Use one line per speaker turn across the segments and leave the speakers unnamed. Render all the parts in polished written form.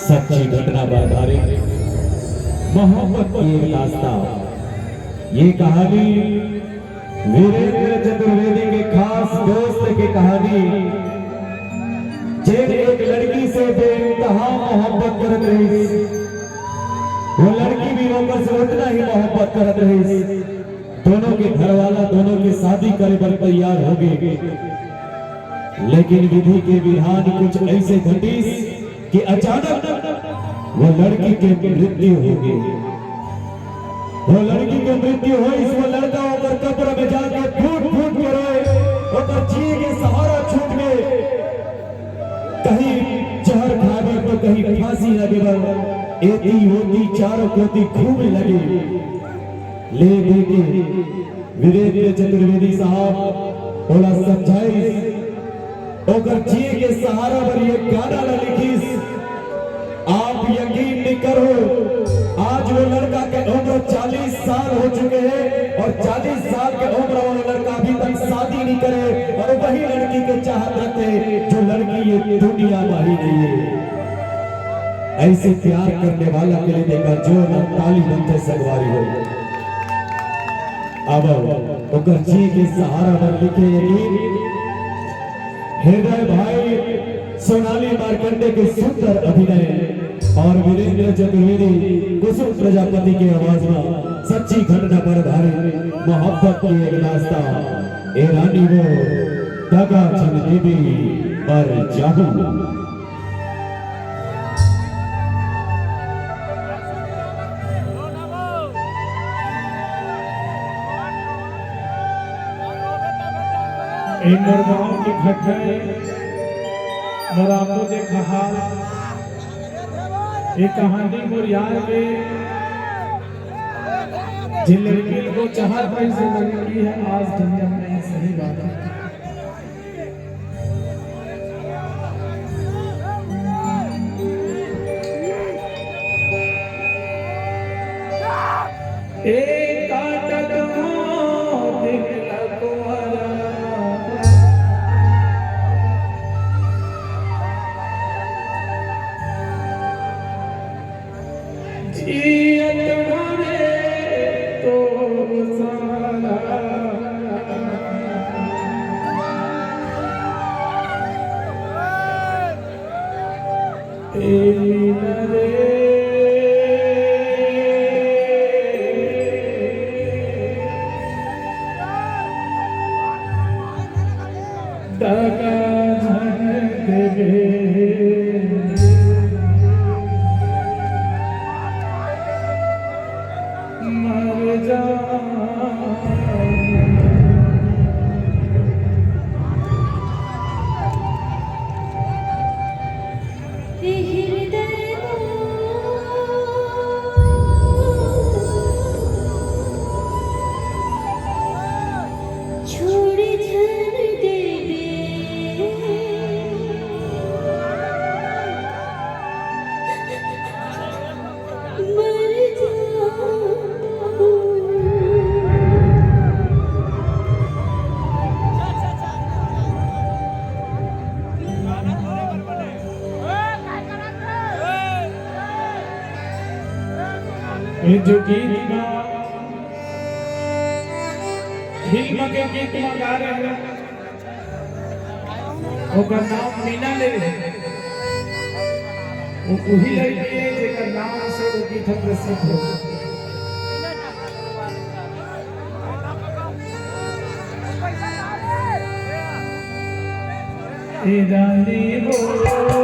सच्ची घटना पर आधारित मोहब्बत की एक दास्तान। ये कहानी वीरेंद्र चतुर्वेदी के खास दोस्त की कहानी, जिन एक लड़की से बेइंतहा मोहब्बत करत रही, वो लड़की भी ओकर से उतना ही मोहब्बत करत रही। दोनों के घर वाला दोनों की शादी करे पर तैयार हो गए, लेकिन विधि के विधान कुछ ऐसे घटी कि अचानक वो लड़की की मृत्यु हो गई। वो लड़की की मृत्यु हुई, वो लड़का होकर कब्र में जाके फूट फूट के रोए, होकर जिए के सहारा छूट गए। कहीं जहर खाने तो कहीं फांसी लगे, एती होती चारों कोती खूब लगे। ले देखे वीरेंद्र चतुर्वेदी साहब बोला समझाई ओकर जिए के सहारा पर ये गाना न लिखीस। आप यकीन नहीं करो, आज वो लड़का के उम्र 40 साल हो चुके हैं और 40 साल के उम्र वाला लड़का अभी तक शादी नहीं करे, और वही लड़की के चाहत रखते जो लड़की ये दुनिया में ही नहीं है। ऐसे प्यार करने वाला के लिए देखा जो न ताली बनते सगवारी हो। अब ओकर जिए के सहारा पर लिखे यकीन हृदय भाई सोनाली मार्कंडे के सुंदर अभिनय और वीरेंद्र चतुर्वेदी कुसुम प्रजापति की आवाज में सच्ची घटना पर आधारित मोहब्बत की एक दास्तान। ए रानी वो दगा छन देवी पर जाहू।
गाँव की घटनाएं और आपको देखा हाल एक कहानी मुरियार में जिन लड़की को चाहत पैसे लड़की है आज दुनिया में नहीं। सही बात है। एक काटत जो गीत फिल्म के गीत में गा रहे हैं ओकर नाम मीना ले वो वही लड़की है जेकर नाम से वो गीत प्रसिद्ध हो रानी हो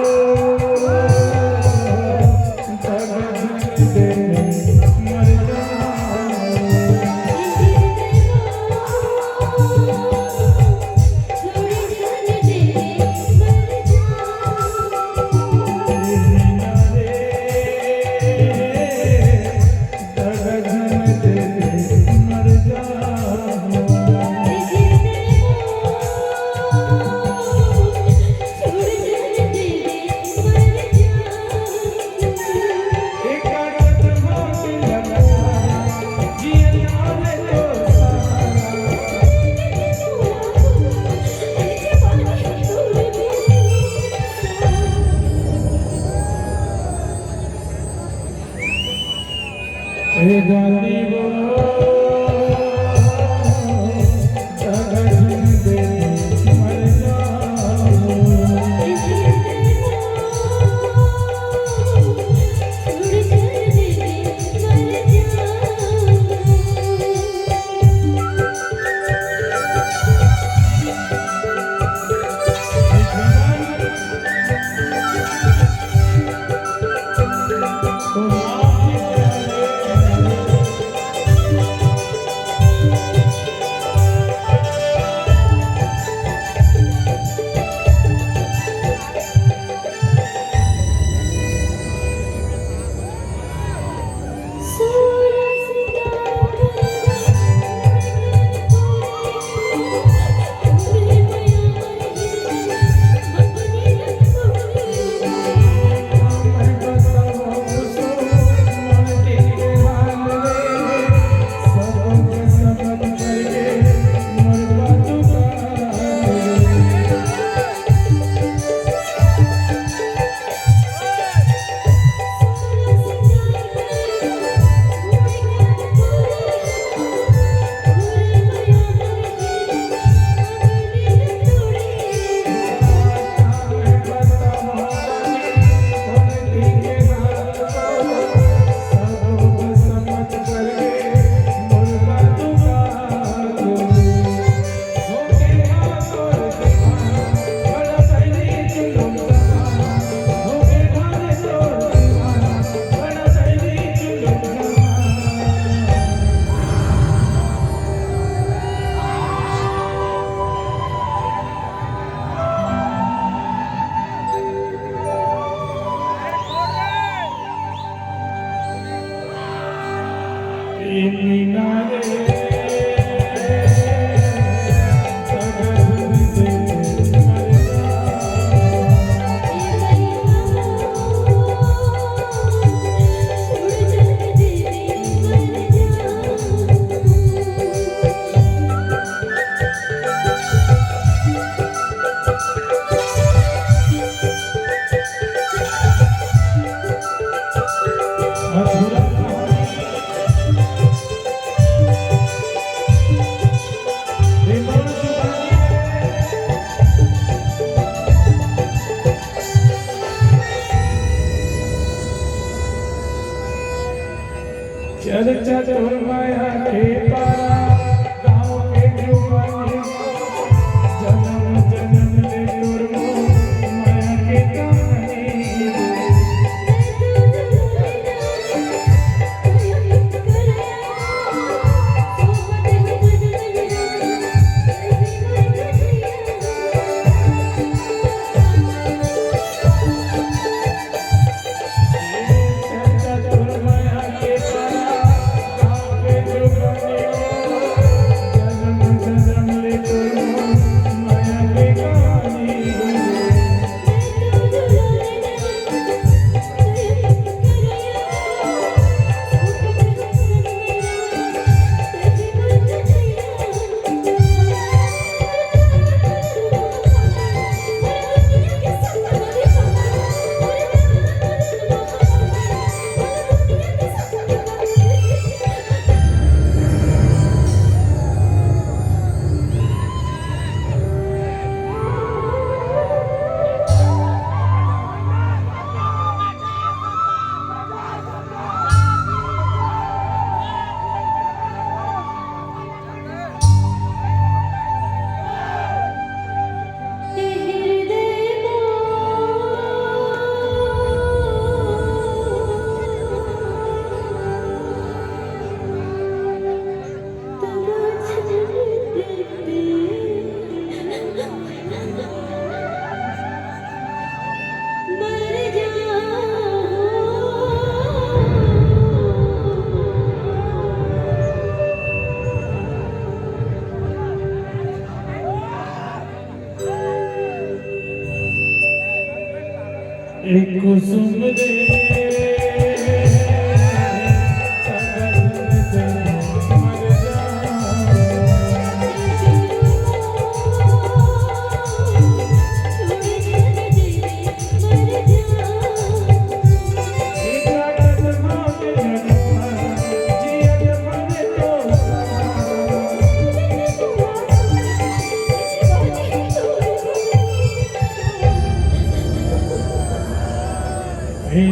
एक कुसुम दे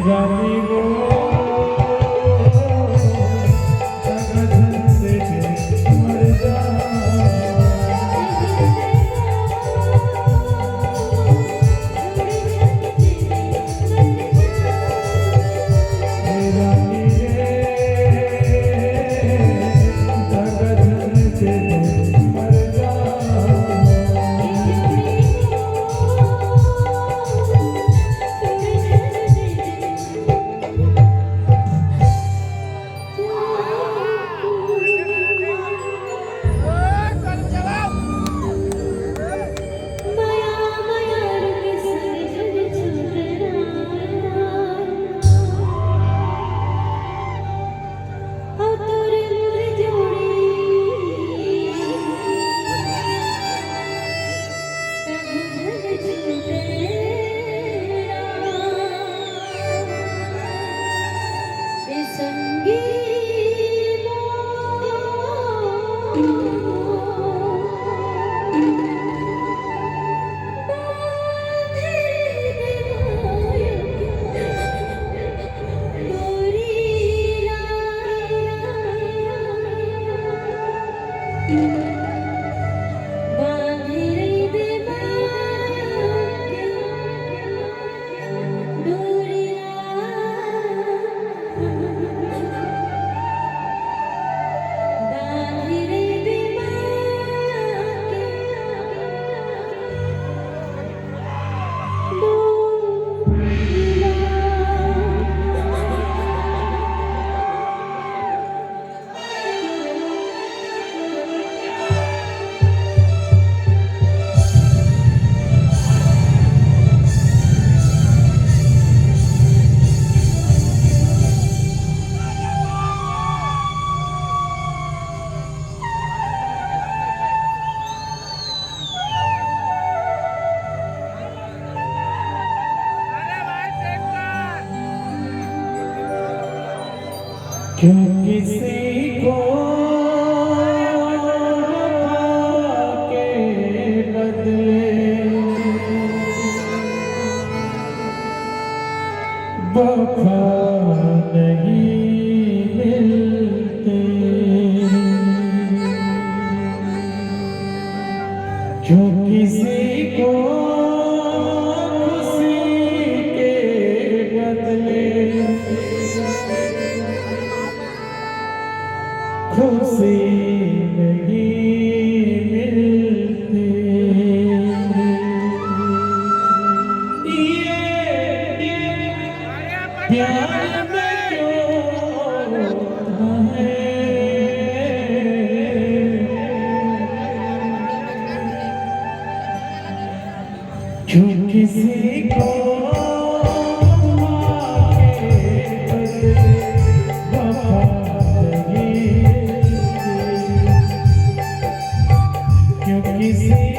रानी वो जगत से मर जा रानी रे जगत से मर जा क्यों किसी को के बदले वफा नहीं मिलते, क्यों किसी को खुशी के बदले खुशी नहीं मिलती। ये प्यार में क्यों है, क्यों किसी को किसी